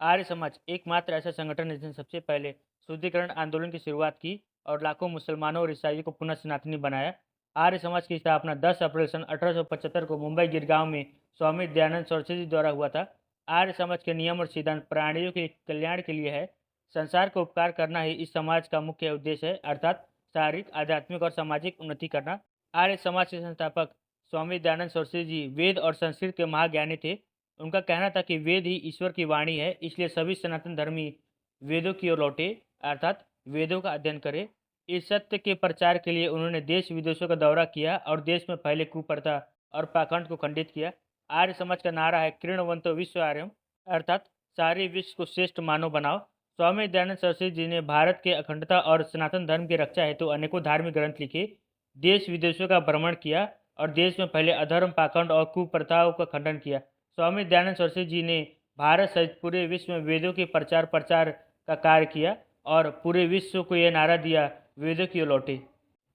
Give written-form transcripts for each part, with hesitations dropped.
आर्य समाज एकमात्र ऐसा संगठन है जिसने सबसे पहले शुद्धिकरण आंदोलन की शुरुआत की और लाखों मुसलमानों और ईसाइयों को पुनः सनातनी बनाया। आर्य समाज की स्थापना 10 अप्रैल सन 1875 को मुंबई गिरगांव में स्वामी दयानंद सरस्वती जी द्वारा हुआ था। आर्य समाज के नियम और सिद्धांत प्राणियों के कल्याण के लिए है। संसार को उपकार करना ही इस समाज का मुख्य उद्देश्य है, अर्थात शारीरिक, आध्यात्मिक और सामाजिक उन्नति करना। आर्य समाज के संस्थापक स्वामी दयानंद सरस्वती जी वेद और संस्कृत के महाज्ञानी थे। उनका कहना था कि वेद ही ईश्वर की वाणी है, इसलिए सभी सनातन धर्मी वेदों की ओर लौटे, अर्थात वेदों का अध्ययन करें। इस सत्य के प्रचार के लिए उन्होंने देश विदेशों का दौरा किया और देश में फैले कुप्रथा और पाखंड को खंडित किया। आर्य समाज का नारा है कृणवंतो विश्व आर्यम, अर्थात सारे विश्व को श्रेष्ठ मानव बनाओ। स्वामी दयानंद सरस्वती जी ने भारत के अखंडता और सनातन धर्म की रक्षा हेतु अनेकों धार्मिक ग्रंथ लिखे, देश विदेशों का भ्रमण किया और देश में फैले अधर्म, पाखंड और कुप्रथाओं का खंडन किया। स्वामी दयानंद सरस्वती जी ने भारत सहित पूरे विश्व में वेदों के प्रचार प्रचार का कार्य किया और पूरे विश्व को यह नारा दिया, वेदों की ओर लौटे।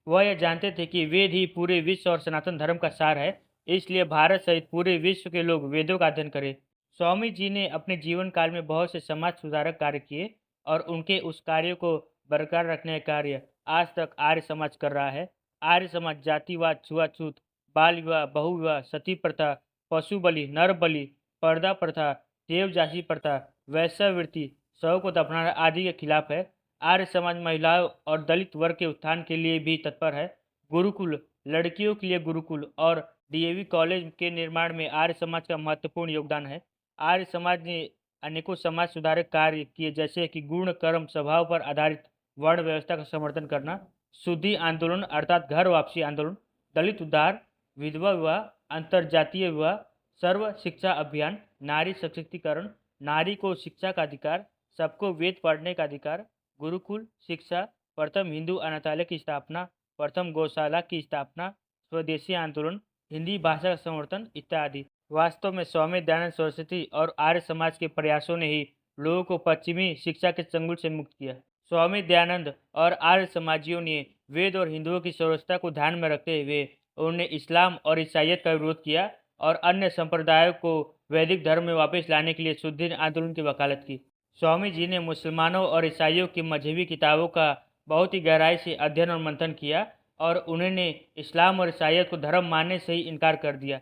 वह यह जानते थे कि वेद ही पूरे विश्व और सनातन धर्म का सार है, इसलिए भारत सहित पूरे विश्व के लोग वेदों का अध्ययन करें। स्वामी जी ने अपने जीवन काल में बहुत से समाज सुधारक कार्य किए और उनके उस कार्य को बरकरार रखने का कार्य आज तक आर्य समाज कर रहा है। आर्य समाज जातिवाद, छुआछूत, बाल विवाह, बहुविवाह, सती प्रथा, पशु बलि, नर बलि, पर्दा प्रथा, देवदासी प्रथा, वैश्यावृत्ति, शव को दफनाना आदि के खिलाफ है। आर्य समाज महिलाओं और दलित वर्ग के उत्थान के लिए भी तत्पर है। गुरुकुल, लड़कियों के लिए गुरुकुल और डीएवी कॉलेज के निर्माण में आर्य समाज का महत्वपूर्ण योगदान है। आर्य समाज ने अनेकों समाज सुधारक कार्य किए, जैसे कि गुण कर्म स्वभाव पर आधारित वर्ण व्यवस्था का समर्थन करना, शुद्धि आंदोलन अर्थात घर वापसी आंदोलन, दलित उद्धार, विधवा विवाह, अंतरजातीय विवाह, सर्व शिक्षा अभियान, नारी सशक्तिकरण, नारी को शिक्षा का अधिकार, सबको वेद पढ़ने का अधिकार, गुरुकुल शिक्षा, प्रथम हिंदू अनाथालय की स्थापना, प्रथम गौशाला की स्थापना, स्वदेशी आंदोलन, हिंदी भाषा का समर्थन इत्यादि। वास्तव में स्वामी दयानंद सरस्वती और आर्य समाज के प्रयासों ने ही लोगों को पश्चिमी शिक्षा के चंगुल से मुक्त किया। स्वामी दयानंद और आर्य समाजियों ने वेद और हिंदुओं की सर्वोच्चता को ध्यान में रखते हुए उन्होंने इस्लाम और ईसाइयत का विरोध किया और अन्य संप्रदायों को वैदिक धर्म में वापस लाने के लिए शुद्धि आंदोलन की वकालत की। स्वामी जी ने मुसलमानों और ईसाइयों की मजहबी किताबों का बहुत ही गहराई से अध्ययन और मंथन किया और उन्होंने इस्लाम और ईसाइयत को धर्म मानने से ही इनकार कर दिया।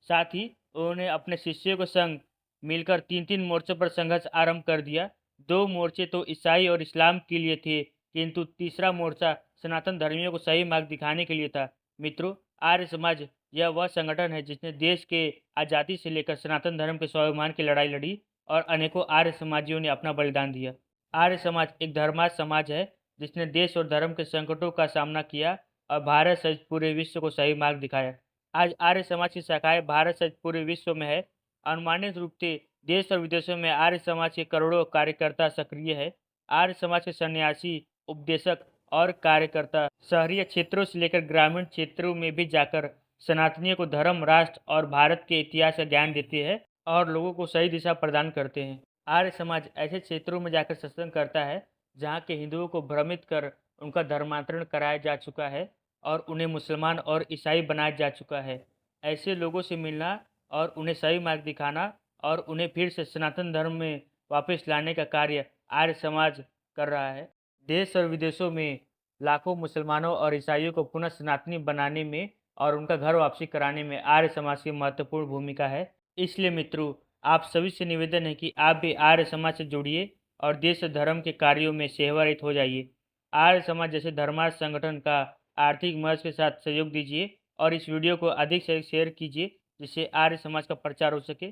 साथ ही उन्होंने अपने शिष्यों के संग मिलकर तीन तीन मोर्चों पर संघर्ष आरंभ कर दिया। दो मोर्चे तो ईसाई और इस्लाम के लिए थे, किंतु तीसरा मोर्चा सनातन धर्मियों को सही मार्ग दिखाने के लिए था। मित्रों, आर्य समाज यह वह संगठन है जिसने देश के आज़ादी से लेकर सनातन धर्म के स्वाभिमान की लड़ाई लड़ी और अनेकों आर्य समाजियों ने अपना बलिदान दिया। आर्य समाज एक धर्मार्थ समाज है जिसने देश और धर्म के संकटों का सामना किया और भारत सहित पूरे विश्व को सही मार्ग दिखाया। आज आर्य समाज की शाखाएं भारत सहित पूरे विश्व में है। अनुमानित रूप से देश और विदेशों में आर्य समाज के करोड़ों कार्यकर्ता सक्रिय है। आर्य समाज के सन्यासी, उपदेशक और कार्यकर्ता शहरी क्षेत्रों से लेकर ग्रामीण क्षेत्रों में भी जाकर सनातनियों को धर्म, राष्ट्र और भारत के इतिहास का ज्ञान देते हैं और लोगों को सही दिशा प्रदान करते हैं। आर्य समाज ऐसे क्षेत्रों में जाकर सत्संग करता है जहाँ के हिंदुओं को भ्रमित कर उनका धर्मांतरण कराया जा चुका है और उन्हें मुसलमान और ईसाई बनाया जा चुका है। ऐसे लोगों से मिलना और उन्हें सही मार्ग दिखाना और उन्हें फिर से सनातन धर्म में वापस लाने का कार्य आर्य समाज कर रहा है। देश और विदेशों में लाखों मुसलमानों और ईसाइयों को पुनः सनातनी बनाने में और उनका घर वापसी कराने में आर्य समाज की महत्वपूर्ण भूमिका है। इसलिए मित्रों, आप सभी से निवेदन है कि आप भी आर्य समाज से जुड़िए और देश और धर्म के कार्यों में सेवारत हो जाइए। आर्य समाज जैसे धर्मार्थ संगठन का आर्थिक मदद के साथ सहयोग दीजिए और इस वीडियो को अधिक से अधिक शेयर कीजिए, जिससे आर्य समाज का प्रचार हो सके,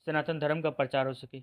सनातन धर्म का प्रचार हो सके।